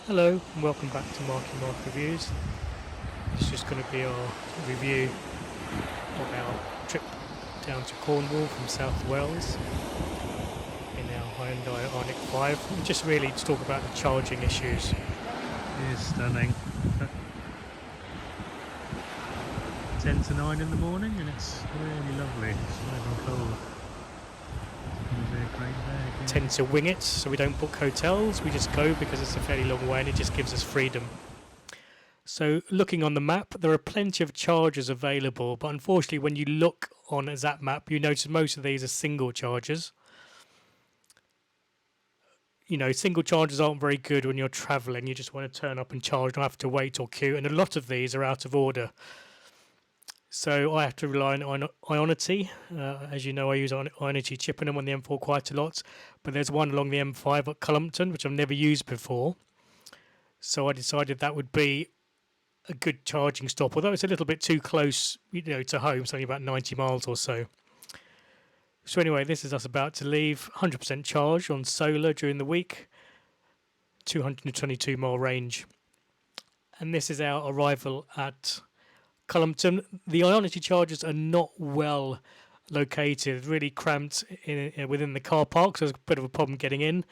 Hello and welcome back to Marky Mark Reviews. It's just going to be our review of our trip down to Cornwall from South Wales in our Hyundai Ioniq 5. And just really to talk about the charging issues. It is stunning. 10 to 9 in the morning and it's really lovely. It's not even cold. It'll be a great day again. Tend to wing it, so we don't book hotels, we just go because it's a fairly long way and it just gives us freedom. So looking on the map, there are plenty of chargers available, but unfortunately when you look on a Zap map, you notice most of these are single chargers. You know, single chargers aren't very good when you're travelling, you just want to turn up and charge, don't have to wait or queue, and a lot of these are out of order. So I have to rely on Ionity. As you know, I use Ionity Chippenham on the M4 quite a lot, but there's one along the M5 at Cullompton, which I've never used before. So I decided that would be a good charging stop, although it's a little bit too close, to home. It's only about 90 miles or so. So anyway, this is us about to leave. 100% charge on solar during the week, 222 mile range. And this is our arrival at Cullompton. The Ionity chargers are not well located, really cramped within the car park, so there's a bit of a problem getting in.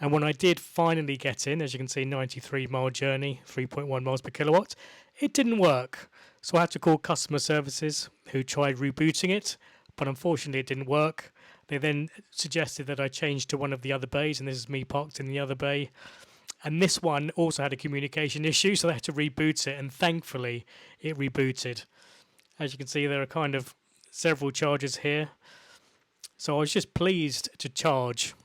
And when I did finally get in, as you can see, 93 mile journey, 3.1 miles per kilowatt, it didn't work. So I had to call customer services, who tried rebooting it, but unfortunately it didn't work. They then suggested that I change to one of the other bays, and this is me parked in the other bay. And this one also had a communication issue, so they had to reboot it, and thankfully it rebooted. As you can see, there are kind of several chargers here. So I was just pleased to charge.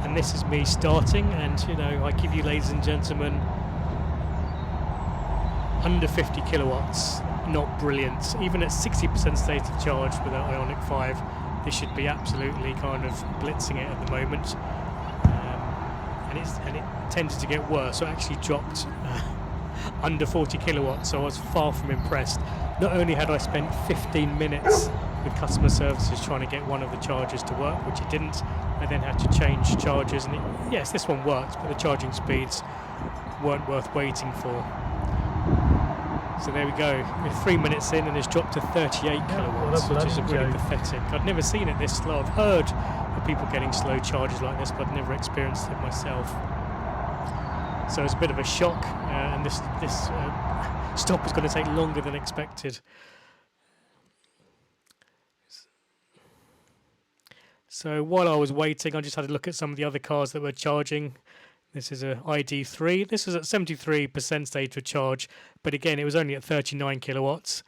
And this is me starting, and I give you, ladies and gentlemen, under 50 kilowatts, not brilliant. Even at 60% state of charge with our Ioniq 5, this should be absolutely kind of blitzing it at the moment, and it tended to get worse. So it actually dropped under 40 kilowatts. So I was far from impressed. Not only had I spent 15 minutes with customer services trying to get one of the chargers to work, which it didn't, I then had to change chargers. And yes, this one worked, but the charging speeds weren't worth waiting for. So there we go. We're 3 minutes in and it's dropped to 38 kilowatts, which is really pathetic. I'd never seen it this slow. I've heard of people getting slow charges like this, but I've never experienced it myself. So it's a bit of a shock, and this stop is going to take longer than expected. So while I was waiting, I just had a look at some of the other cars that were charging. This is a ID3. This is at 73% state of charge, but again, it was only at 39 kilowatts.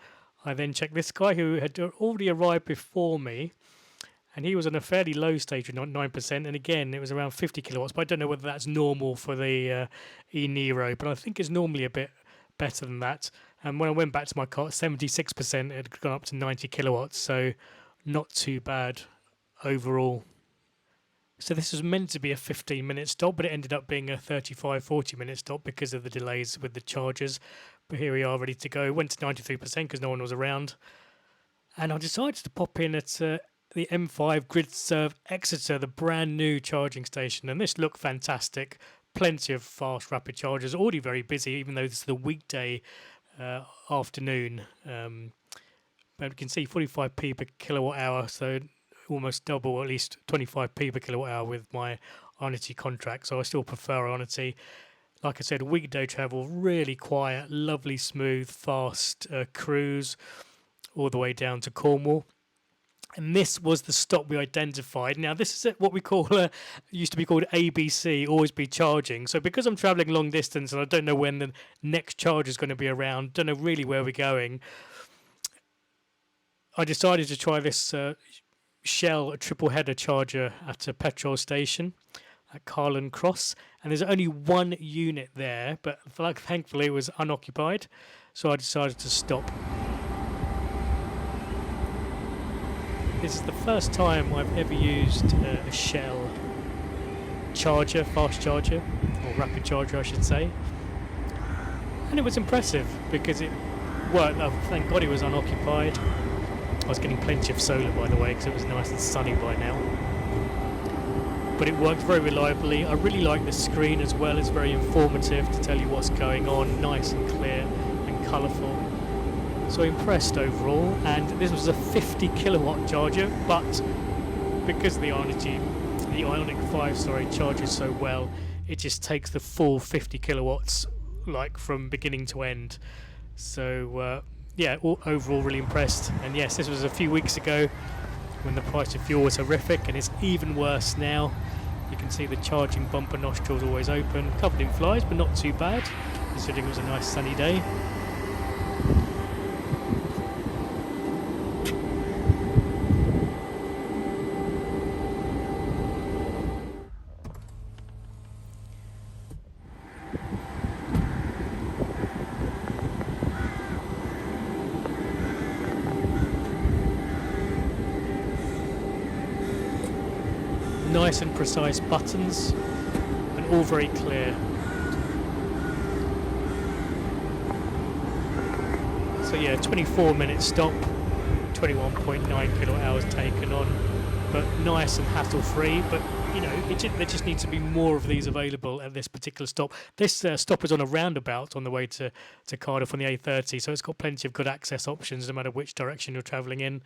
I then checked this guy who had already arrived before me, and he was on a fairly low state of 9%, and again, it was around 50 kilowatts, but I don't know whether that's normal for the e-Nero, but I think it's normally a bit better than that. And when I went back to my car, 76%, it had gone up to 90 kilowatts, so not too bad overall. So this was meant to be a 15-minute stop, but it ended up being a 35-40-minute stop because of the delays with the chargers. But here we are, ready to go. Went to 93% because no one was around. And I decided to pop in at the M5 GridServe Exeter, the brand new charging station. And this looked fantastic. Plenty of fast, rapid chargers. Already very busy, even though this is the weekday afternoon. But you can see 45p per kilowatt hour, so almost double, at least 25p per kilowatt hour with my Ionity contract, so I still prefer Ionity. Like I said, weekday travel, really quiet, lovely, smooth, fast cruise all the way down to Cornwall. And this was the stop we identified. Now, this is what we call, used to be called ABC, always be charging. So because I'm travelling long distance and I don't know when the next charge is going to be around, don't know really where we're going, I decided to try this Shell a triple header charger at a petrol station at Carlin Cross, and there's only one unit there, but thankfully it was unoccupied, so I decided to stop. This is the first time I've ever used a Shell charger, fast charger, or rapid charger I should say, and it was impressive because it worked. Thank God it was unoccupied. I was getting plenty of solar, by the way, because it was nice and sunny by now. but it worked very reliably. I really like the screen as well. It's very informative to tell you what's going on, nice and clear and colourful. So impressed overall, and this was a 50 kilowatt charger, but because the Ioniq 5 charges so well, it just takes the full 50 kilowatts like from beginning to end. So yeah, overall really impressed. And yes, this was a few weeks ago when the price of fuel was horrific, and it's even worse now. You can see the charging bumper nostrils always open, covered in flies, but not too bad considering it was a nice sunny day. Nice and precise buttons, and all very clear. So yeah, 24-minute stop, 21.9 kilowatt hours taken on, but nice and hassle-free. But you know, there just needs to be more of these available at this particular stop. This stop is on a roundabout on the way to Cardiff on the A30, so it's got plenty of good access options no matter which direction you're travelling in.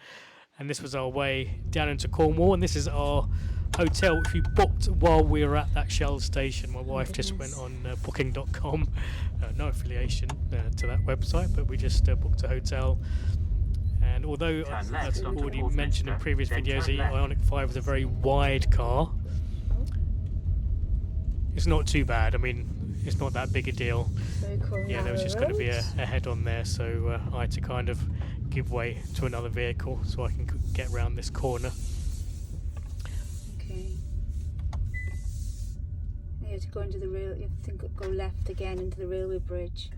And this was our way down into Cornwall, and this is our hotel which we booked while we were at that Shell station. My wife just went on booking.com, no affiliation to that website, but we just booked a hotel. And although, as already mentioned in previous videos, the Ioniq 5 is a very wide car, it's not too bad. I mean, it's not that big a deal. Yeah, there was just going to be a head on there, so I had to kind of give way to another vehicle so I can get around this corner. Okay. You have to go into the rail. You have to go left again into the railway bridge.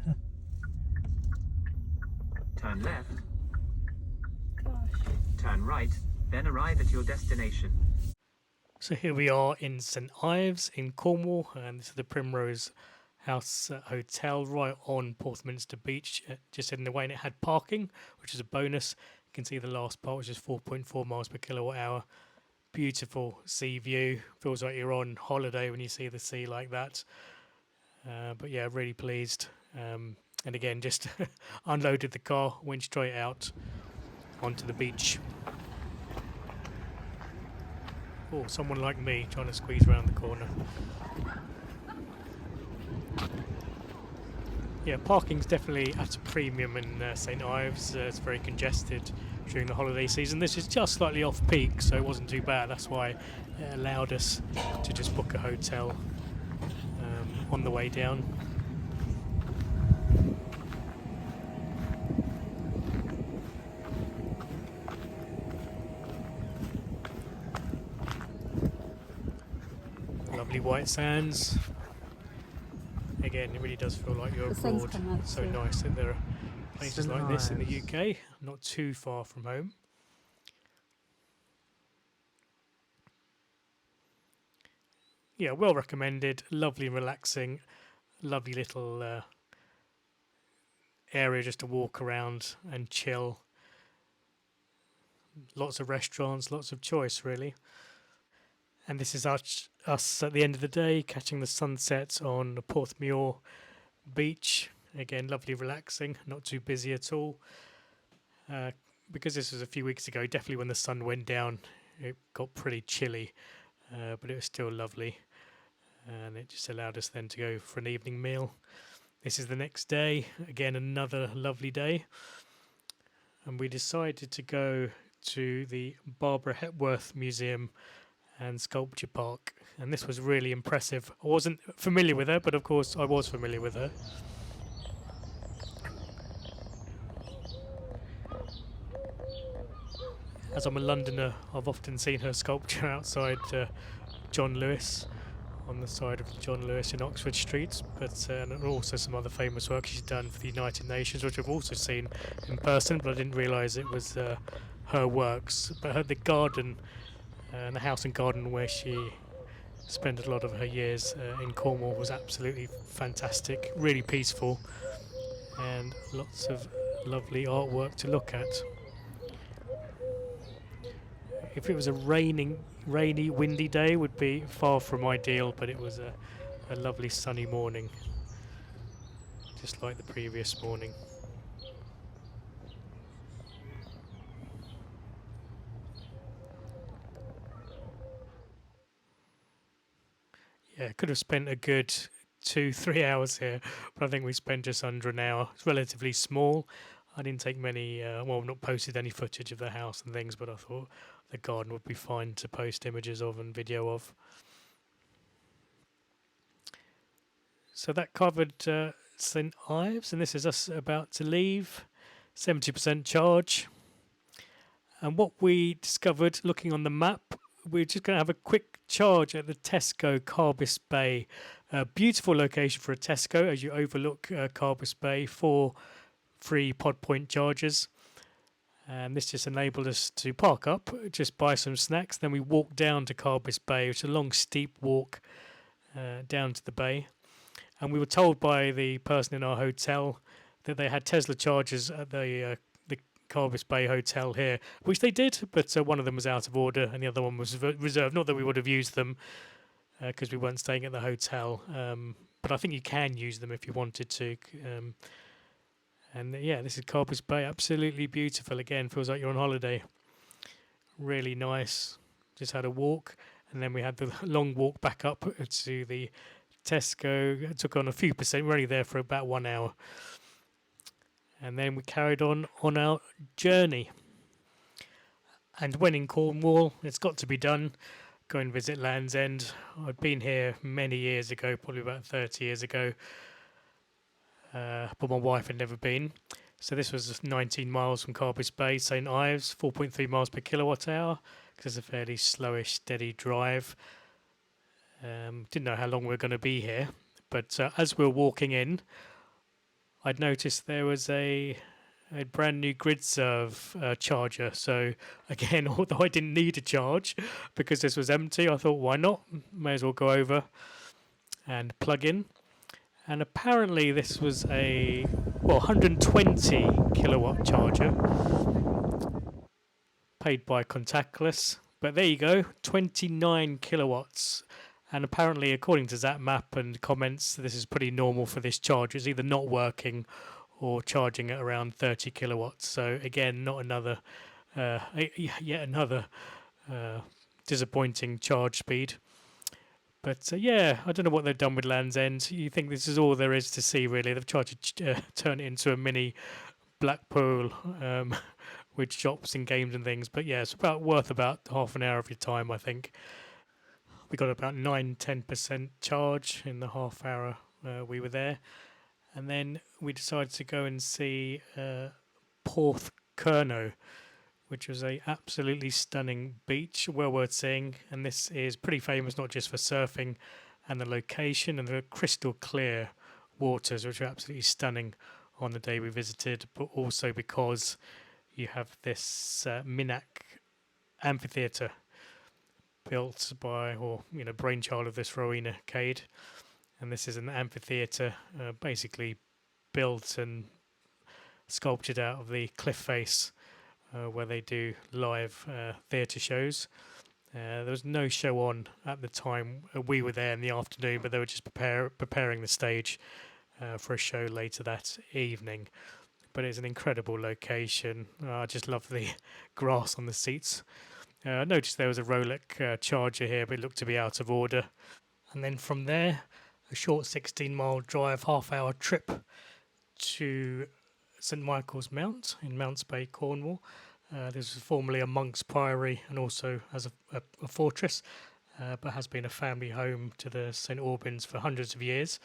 Turn left. Gosh. Turn right, then arrive at your destination. So here we are in St Ives in Cornwall, and this is the Primrose House Hotel right on Porthminster Beach, just in the way, and it had parking, which is a bonus. You can see the last part, which is 4.4 miles per kilowatt hour. Beautiful sea view. Feels like you're on holiday when you see the sea like that. But yeah, really pleased. And again, just unloaded the car, went straight out onto the beach. Oh, someone like me trying to squeeze around the corner. Yeah, parking's definitely at a premium in St Ives. It's very congested during the holiday season. This is just slightly off peak, so it wasn't too bad. That's why it allowed us to just book a hotel on the way down. Lovely white sands. Again, it really does feel like you're abroad. It's so nice that there are places like this in the UK, not too far from home. Yeah, well recommended. Lovely, relaxing, lovely little area just to walk around and chill. Lots of restaurants, lots of choice, really. And this is us at the end of the day, catching the sunset on Porthmuir Beach. Again, lovely, relaxing, not too busy at all. Because this was a few weeks ago, definitely when the sun went down, it got pretty chilly, but it was still lovely. And it just allowed us then to go for an evening meal. This is the next day, again, another lovely day. And we decided to go to the Barbara Hepworth Museum and Sculpture Park, and this was really impressive. I wasn't familiar with her, but of course I was familiar with her. As I'm a Londoner, I've often seen her sculpture outside John Lewis, on the side of John Lewis in Oxford Street, but and also some other famous work she's done for the United Nations, which I've also seen in person, but I didn't realise it was her works. But the garden, and the house and garden where she spent a lot of her years in Cornwall, was absolutely fantastic, really peaceful, and lots of lovely artwork to look at. if it was a rainy, windy day, would be far from ideal, but it was a lovely sunny morning, just like the previous morning. Yeah, could have spent a good 2-3 hours here, but I think we spent just under an hour. It's relatively small. I didn't take many, well, not posted any footage of the house and things, but I thought the garden would be fine to post images of and video of. So that covered St Ives, and this is us about to leave. 70% charge. And what we discovered looking on the map, we're just going to have a quick charge at the Tesco Carbis Bay. Beautiful location for a Tesco as you overlook Carbis Bay. 4 free pod point chargers. And this just enabled us to park up, just buy some snacks. Then we walk down to Carbis Bay, which is a long, steep walk down to the bay. And we were told by the person in our hotel that they had Tesla chargers at the Carbis Bay Hotel here, which they did, but one of them was out of order and the other one was reserved. Not that we would have used them because we weren't staying at the hotel, but I think you can use them if you wanted to. And yeah, this is Carbis Bay, absolutely beautiful. Again, feels like you're on holiday. Really nice. Just had a walk, and then we had the long walk back up to the Tesco. It took on a few percent. We were only there for about 1 hour. And then we carried on our journey. And when in Cornwall, it's got to be done. Go and visit Land's End. I'd been here many years ago, probably about 30 years ago. But my wife had never been. So this was 19 miles from Carbis Bay, St Ives, 4.3 miles per kilowatt hour, because it's a fairly slowish, steady drive. Didn't know how long we were going to be here, but as we were walking in, I'd noticed there was a brand new GridServe charger. So again, although I didn't need a charge because this was empty, I thought, why not? May as well go over and plug in. And apparently this was a 120 kilowatt charger, paid by contactless. But there you go, 29 kilowatts. And apparently, according to ZapMap and comments, this is pretty normal for this charger. It's either not working or charging at around 30 kilowatts. So again, not another, yet another disappointing charge speed. But yeah, I don't know what they've done with Land's End. You think this is all there is to see, really. They've tried to turn it into a mini Blackpool with shops and games and things. But yeah, it's worth about half an hour of your time, I think. We got about 9-10% charge in the half hour we were there. And then we decided to go and see Porthcurno, which was a absolutely stunning beach, well worth seeing. And this is pretty famous not just for surfing and the location and the crystal clear waters, which are absolutely stunning on the day we visited, but also because you have this Minack amphitheatre built by, brainchild of this Rowena Cade. And this is an amphitheatre basically built and sculptured out of the cliff face where they do live theatre shows. There was no show on at the time we were there in the afternoon, but they were just preparing the stage for a show later that evening. But it's an incredible location. I just love the grass on the seats. I noticed there was a Rolex charger here, but it looked to be out of order. And then from there, a short 16-mile drive, half-hour trip to St Michael's Mount in Mounts Bay, Cornwall. This was formerly a monk's priory and also as a fortress, but has been a family home to the St Albans for hundreds of years.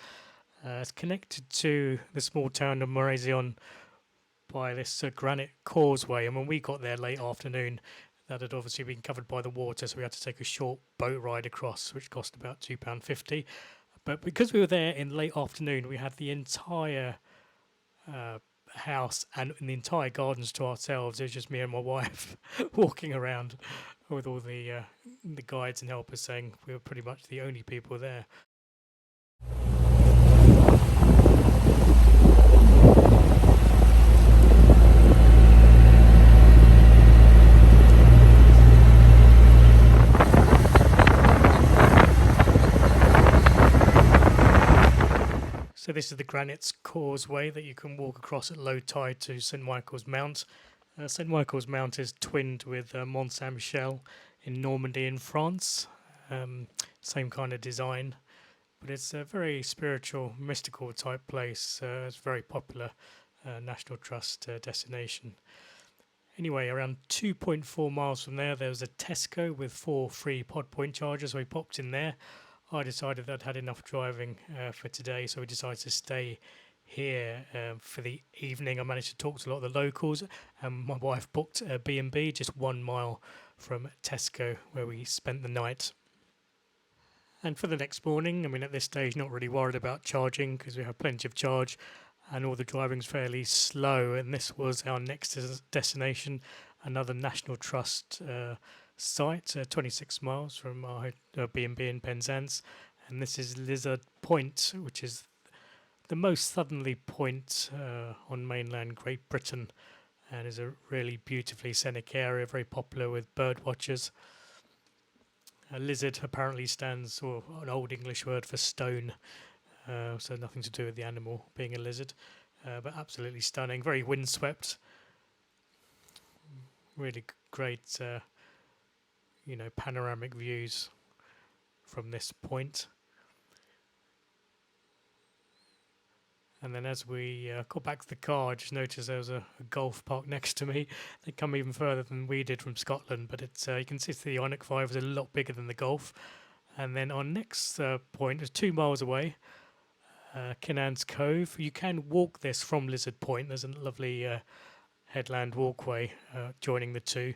It's connected to the small town of Morazion by this granite causeway, and when we got there late afternoon, that had obviously been covered by the water, so we had to take a short boat ride across, which cost about £2.50. But because we were there in late afternoon, we had the entire house and the entire gardens to ourselves. It was just me and my wife walking around with all the guides and helpers saying we were pretty much the only people there. this is the Granite's Causeway that you can walk across at low tide to St Michael's Mount. St Michael's Mount is twinned with Mont Saint Michel in Normandy in France. Same kind of design, but it's a very spiritual, mystical type place. It's a very popular National Trust destination. Anyway, around 2.4 miles from there, there was a Tesco with 4 free pod point chargers, so we popped in there. I decided that I'd had enough driving for today, so we decided to stay here for the evening. I managed to talk to a lot of the locals, and my wife booked a B&B just 1 mile from Tesco, where we spent the night. And for the next morning, I mean, at this stage, not really worried about charging because we have plenty of charge and all the driving's fairly slow. And this was our next destination, another National Trust site, 26 miles from our B&B in Penzance. And this is Lizard Point, which is the most southerly point on mainland Great Britain, and is a really beautifully scenic area, very popular with bird watchers. A lizard apparently stands, or an old English word for stone, so nothing to do with the animal being a lizard, but absolutely stunning, very windswept, really great, panoramic views from this point. And then as we got back to the car, I just noticed there was a golf park next to me. They come even further than we did from Scotland, but it's you can see the Ioniq 5 is a lot bigger than the Golf. And then our next point is 2 miles away, Kinan's Cove. You can walk this from Lizard Point. There's a lovely headland walkway joining the two.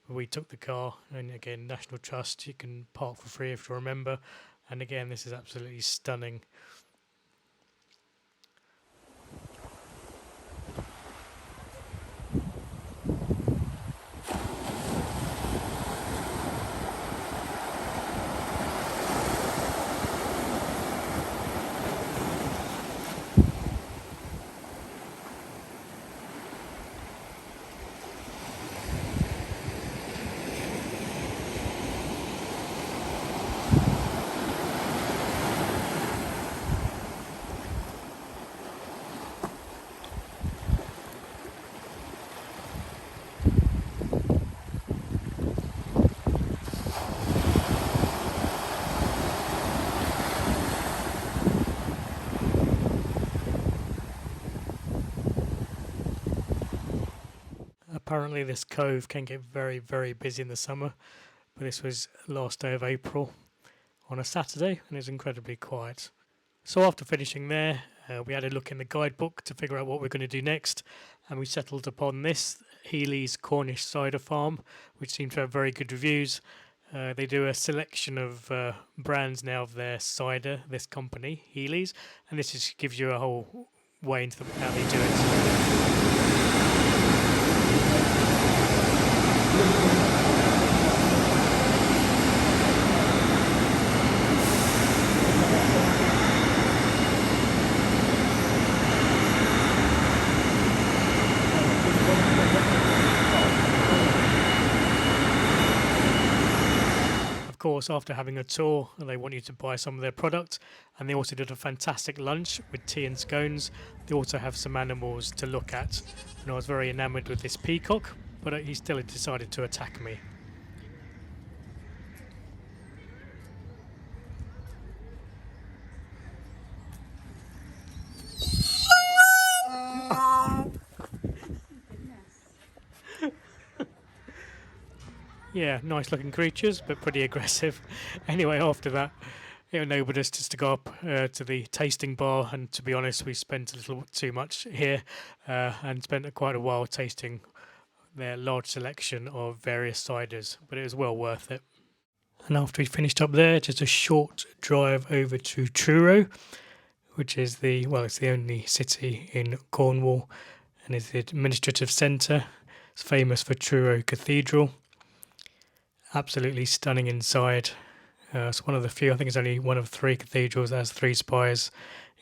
We took the car, and again, National Trust, you can park for free if you remember. And again, this is absolutely stunning. Apparently this cove can get very, very busy in the summer, but this was last day of April on a Saturday, and it was incredibly quiet. So after finishing there, we had a look in the guidebook to figure out what we're going to do next, and we settled upon this, Healy's Cornish Cider Farm, which seemed to have very good reviews. They do a selection of brands now of their cider, this company, Healy's, and this just gives you a whole way into how they do it. Of course, after having a tour, they want you to buy some of their product, and they also did a fantastic lunch with tea and scones. They also have some animals to look at, and I was very enamoured with this peacock, but he still decided to attack me. Yeah, nice looking creatures, but pretty aggressive. Anyway, after that, it enabled us just to go up to the tasting bar, and to be honest, we spent a little too much here and spent quite a while tasting their large selection of various ciders, but it was well worth it. And after we finished up there, just a short drive over to Truro, which is it's the only city in Cornwall, and is the administrative centre. It's famous for Truro Cathedral. Absolutely stunning inside. It's one of the few, I think it's only one of 3 cathedrals that has 3 spires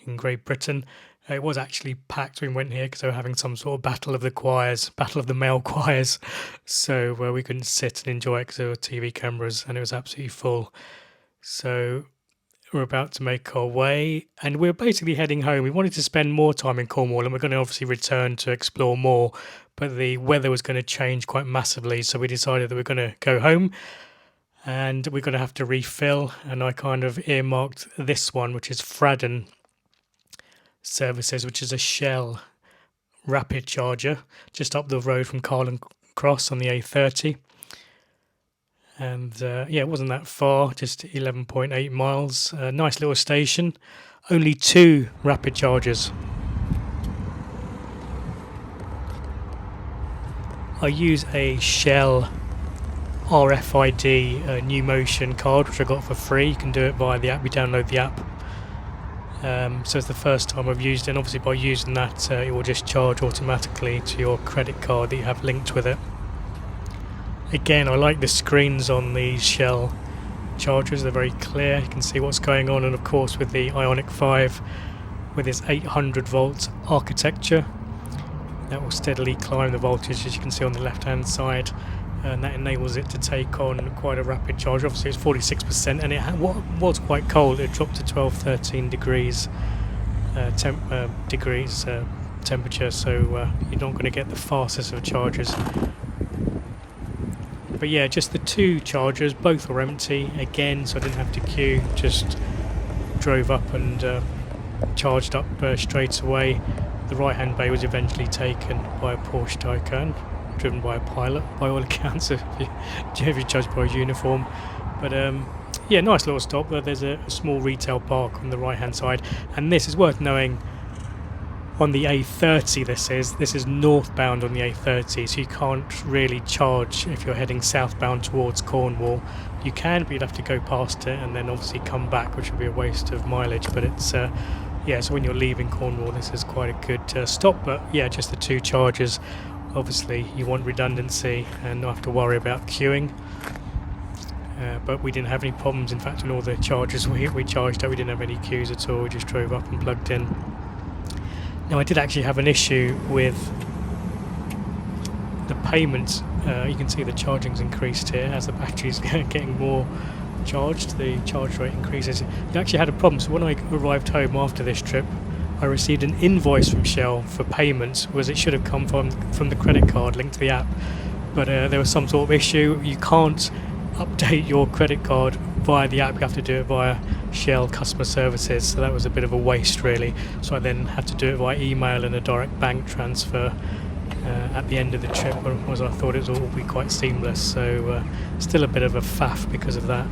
in Great Britain. It was actually packed when we went here because they were having some sort of battle of the male choirs. So we couldn't sit and enjoy it because there were TV cameras and it was absolutely full. So we're about to make our way, and we're basically heading home. We wanted to spend more time in Cornwall, and we're going to obviously return to explore more, but the weather was going to change quite massively, so we decided that we're going to go home, and we're going to have to refill. And I kind of earmarked this one, which is Fradden Services, which is a Shell rapid charger just up the road from Carlin Cross on the A30. And yeah, it wasn't that far, just 11.8 miles. Nice little station. Only 2 rapid chargers. I use a Shell RFID New Motion card, which I got for free. You can do it via the app. You download the app. So it's the first time I've used it, and obviously by using that it will just charge automatically to your credit card that you have linked with it. Again, I like the screens on these Shell chargers, they're very clear, you can see what's going on, and of course with the Ioniq 5 with its 800 volt architecture, that will steadily climb the voltage, as you can see on the left hand side, and that enables it to take on quite a rapid charge. Obviously it's 46%, and it was quite cold. It dropped to 12-13 degrees temperature, so you're not going to get the fastest of chargers. But yeah, just the 2 chargers, both were empty again, so I didn't have to queue, just drove up and charged up straight away. The right hand bay was eventually taken by a Porsche Taycan, driven by a pilot by all accounts, if you judge by his uniform. But yeah, nice little stop. There's a small retail park on the right hand side, and this is worth knowing. On the A30 this is northbound on the A30, so you can't really charge if you're heading southbound towards Cornwall. You can, but you'd have to go past it and then obviously come back, which would be a waste of mileage. But it's yeah, so when you're leaving Cornwall, this is quite a good stop. But yeah, just the 2 chargers. Obviously you want redundancy and not have to worry about queuing. But we didn't have any problems. In fact, on all the chargers we charged up, we didn't have any queues at all. We just drove up and plugged in. Now I did actually have an issue with the payment. You can see the charging's increased here as the battery's getting more charged. The charge rate increases. You actually had a problem. So when I arrived home after this trip, I received an invoice from Shell for payment, whereas it should have come from the credit card linked to the app. But there was some sort of issue. You can't update your credit card via the app, you have to do it via Shell customer services, so that was a bit of a waste really. So I then had to do it via email and a direct bank transfer at the end of the trip, whereas I thought it would all be quite seamless. So still a bit of a faff because of that.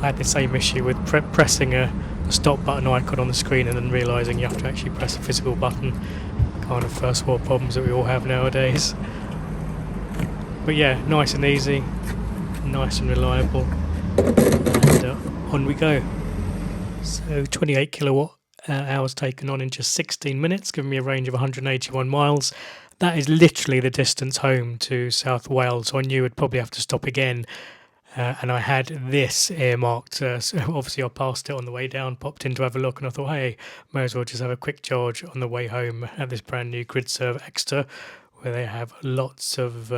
I had the same issue with pressing a stop button icon on the screen and then realising you have to actually press a physical button. Kind of first world problems that we all have nowadays. But yeah, nice and easy, nice and reliable, and on we go. So 28 kilowatt hours taken on in just 16 minutes, giving me a range of 181 miles. That is literally the distance home to South Wales, so I knew I'd probably have to stop again. And I had this earmarked, so obviously I passed it on the way down, popped in to have a look, and I thought, hey, may as well just have a quick charge on the way home at this brand new GridServe Extra, where they have lots of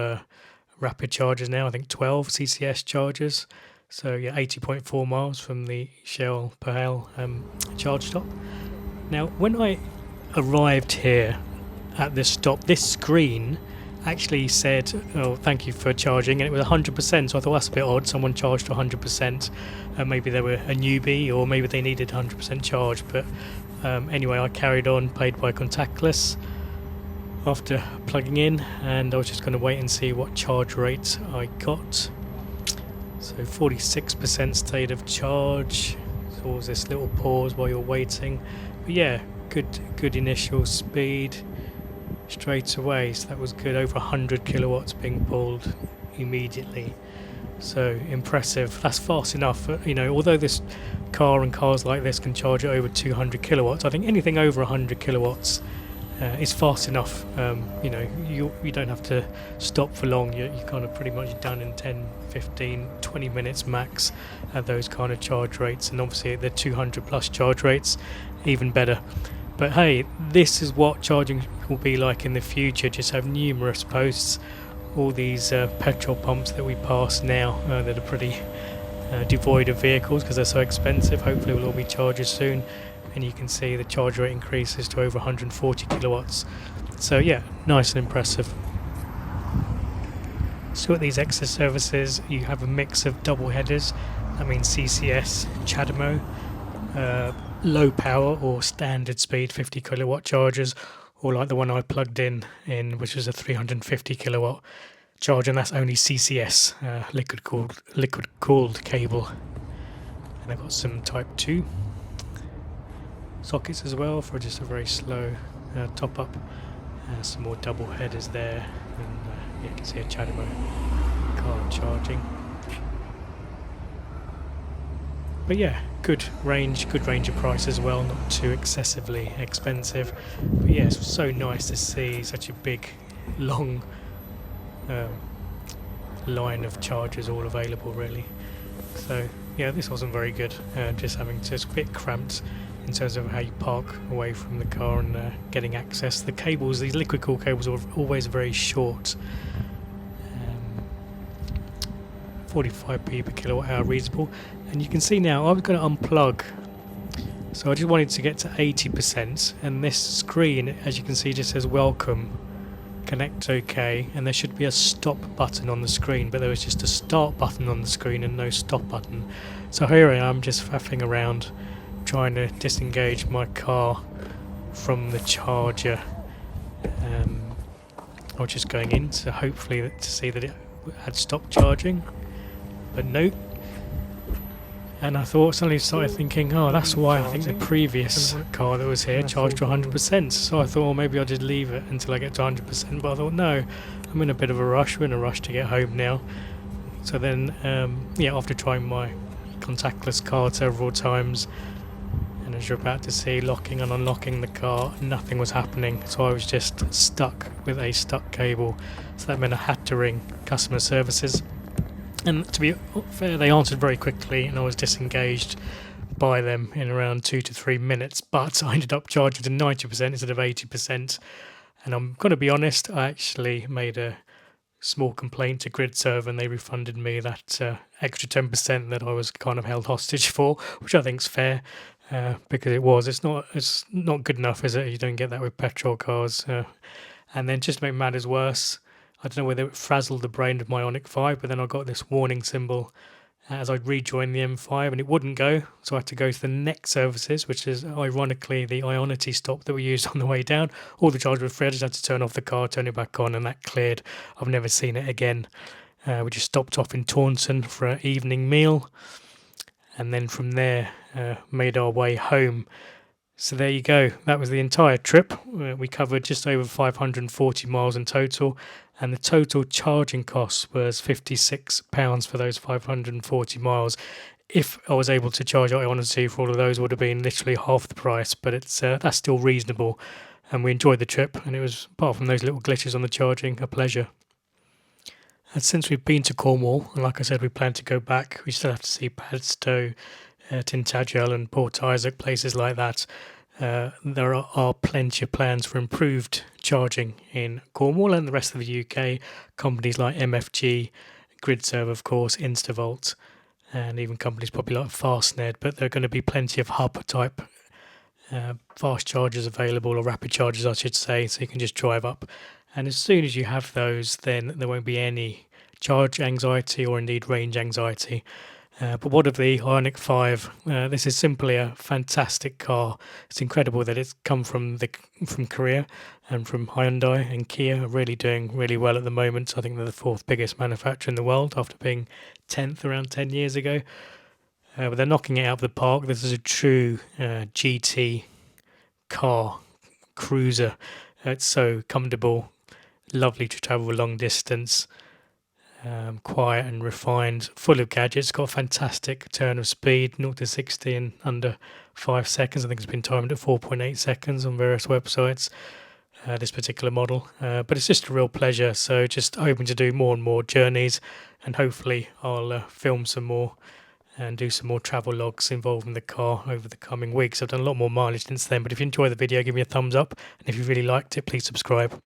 rapid chargers now, I think 12 CCS chargers. So yeah, 80.4 miles from the Shell Pahale charge stop. Now, when I arrived here at this stop, this screen actually said, oh, thank you for charging, and it was 100%, so I thought that's a bit odd, someone charged 100%, maybe they were a newbie, or maybe they needed 100% charge, but anyway, I carried on, paid by contactless after plugging in, and I was just going to wait and see what charge rate I got. So 46% state of charge, so always this little pause while you're waiting, but yeah, good initial speed straight away, so that was good. Over 100 kilowatts being pulled immediately, so impressive. That's fast enough, you know, although this car and cars like this can charge at over 200 kilowatts, I think anything over 100 kilowatts is fast enough. You know, you don't have to stop for long. You're kind of pretty much done in 10, 15, 20 minutes max at those kind of charge rates, and obviously at the 200 plus charge rates, even better. But hey, this is what charging will be like in the future. Just have numerous posts, all these petrol pumps that we pass now that are pretty devoid of vehicles because they're so expensive. Hopefully we'll all be chargers soon, and you can see the charge rate increases to over 140 kilowatts. So yeah, nice and impressive. So at these excess services you have a mix of double headers, that means CCS, CHAdeMO, low power or standard speed 50 kilowatt chargers, or like the one I plugged in which is a 350 kilowatt charge, and that's only CCS, liquid cooled cable. And I've got some type 2 sockets as well for just a very slow top up. Some more double headers there, and you can see a CHAdeMO card charging. But yeah, good range of price as well, not too excessively expensive. But yeah, it's so nice to see such a big, long line of chargers all available really. So yeah, this wasn't very good, just having to, it's a bit cramped in terms of how you park away from the car and getting access. The cables, these liquid cool cables, are always very short. 45p per kilowatt hour reasonable. And you can see now I was going to unplug, so I just wanted to get to 80%, and this screen, as you can see, just says welcome, connect OK, and there should be a stop button on the screen, but there was just a start button on the screen and no stop button. So here I am just faffing around trying to disengage my car from the charger. I was just going in to hopefully to see that it had stopped charging, but no. And I suddenly started thinking, oh, that's why I think the previous car that was here charged to 100%. So I thought, well, maybe I'll just leave it until I get to 100%. But I thought, no, I'm in a bit of a rush. We're in a rush to get home now. So then, yeah, after trying my contactless card several times, and as you're about to see, locking and unlocking the car, nothing was happening. So I was just stuck with a stuck cable. So that meant I had to ring customer services. And to be fair, they answered very quickly, and I was disengaged by them in around 2 to 3 minutes. But I ended up charging to 90% instead of 80%. And I'm going to be honest, I actually made a small complaint to GridServe, and they refunded me that extra 10% that I was kind of held hostage for, which I think is fair, because it's not good enough, is it? You don't get that with petrol cars. And then just to make matters worse, I don't know whether it frazzled the brain of my Ioniq 5, but then I got this warning symbol as I rejoined the M5, and it wouldn't go. So I had to go to the next services, which is ironically the Ionity stop that we used on the way down. All the charges were free. I just had to turn off the car, turn it back on, and that cleared. I've never seen it again. We just stopped off in Taunton for an evening meal, and then from there made our way home. So there you go. That was the entire trip. We covered just over 540 miles in total, and the total charging cost was £56 for those 540 miles. If I was able to charge Ionity for all of those, it would have been literally half the price, but that's still reasonable. And we enjoyed the trip, and it was, apart from those little glitches on the charging, a pleasure. And since we've been to Cornwall, and like I said, we plan to go back, we still have to see Padstow, Tintagel and Port Isaac, places like that. There are plenty of plans for improved charging in Cornwall and the rest of the UK. Companies like MFG, GridServe, of course, Instavolt, and even companies probably like Fastned. But there are going to be plenty of hub type fast chargers available, or rapid chargers, I should say, so you can just drive up. And as soon as you have those, then there won't be any charge anxiety or indeed range anxiety. But what of the Ioniq 5? This is simply a fantastic car. It's incredible that it's come from Korea, and from Hyundai and Kia are really doing really well at the moment. I think they're the 4th biggest manufacturer in the world after being 10th around 10 years ago. But they're knocking it out of the park. This is a true GT car, cruiser. It's so comfortable, lovely to travel a long distance. Quiet and refined, full of gadgets, got a fantastic turn of speed, 0 to 60 in under 5 seconds. I think it's been timed at 4.8 seconds on various websites, this particular model. But it's just a real pleasure, so just hoping to do more and more journeys, and hopefully I'll film some more and do some more travel logs involving the car over the coming weeks. I've done a lot more mileage since then, but if you enjoyed the video, give me a thumbs up, and if you really liked it, please subscribe.